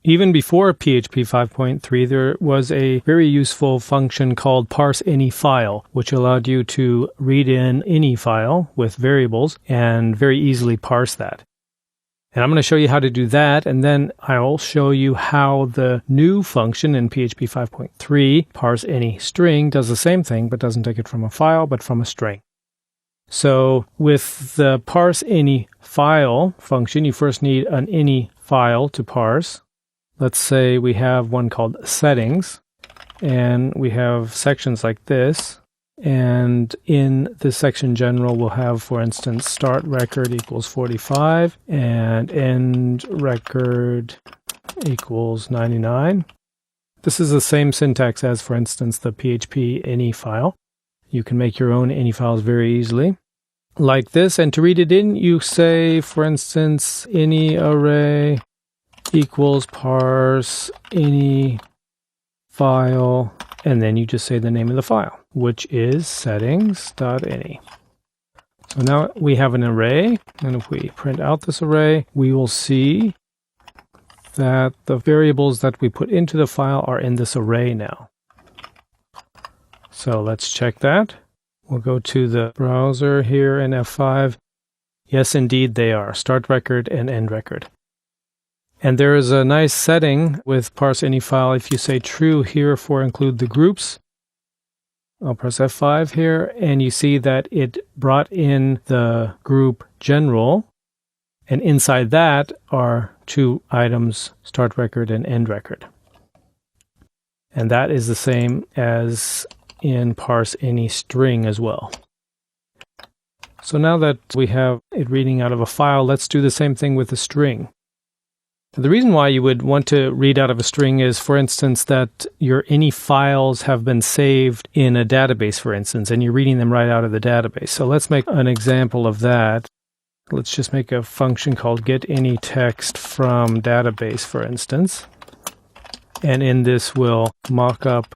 Even before PHP 5.3, there was a very useful function called parse any file, which allowed you to read in any file with variables and very easily parse that. And I'm going to show you how to do that, and then I'll show you how the new function in PHP 5.3, parse any string, does the same thing, but doesn't take it from a file, but from a string. So with the parse any file function, you first need an any file to parse. Let's say we have one called settings, and we have sections like this. And in this section general, we'll have, for instance, start record equals 45 and end record equals 99. This is the same syntax as, for instance, the PHP any file. You can make your own any files very easily, like this. And to read it in, you say, for instance, any array equals parse any file, and then you just say the name of the file, which is settings.any. So now we have an array, and if we print out this array, we will see that the variables that we put into the file are in this array now. So let's check that. We'll go to the browser here in F5. Yes, indeed, they are start record and end record. And there is a nice setting with parse any file. If you say true here for include the groups, I'll press F5 here, and you see that it brought in the group general, and inside that are two items, start record and end record. And that is the same as in parse any string as well. So now that we have it reading out of a file, let's do the same thing with a string. The reason why you would want to read out of a string is, for instance, that your any files have been saved in a database, for instance, and you're reading them right out of the database. So let's make an example of that. Let's just make a function called getAnyText from database, for instance. And in this, we'll mock up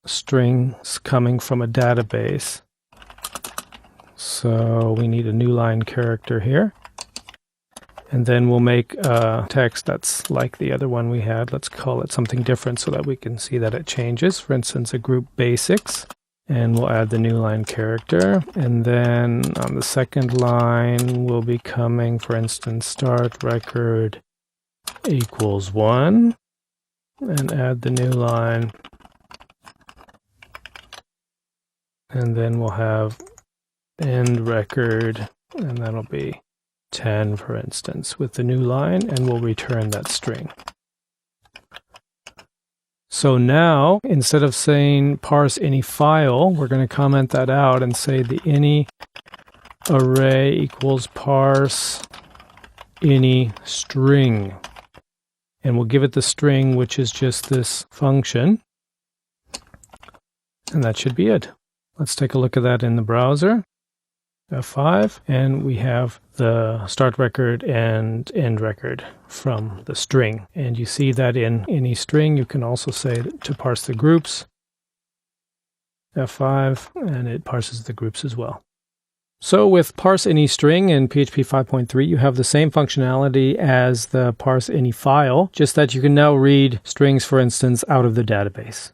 strings coming from a database. So we need a new line character here. And then we'll make a text that's like the other one we had. Let's call it something different so that we can see that it changes. For instance, a group basics. And we'll add the new line character. And then on the second line, we'll be coming, for instance, start record equals 1. And add the new line. And then we'll have end record, and that'll be 10, for instance, with the new line, and we'll return that string. So now, instead of saying parse any file, we're going to comment that out and say the any array equals parse any string. And we'll give it the string, which is just this function. And that should be it. Let's take a look at that in the browser. F5, and we have the start record and end record from the string. And you see that in any string, you can also say to parse the groups. F5, and it parses the groups as well. So with parse any string in PHP 5.3, you have the same functionality as the parse any file, just that you can now read strings, for instance, out of the database.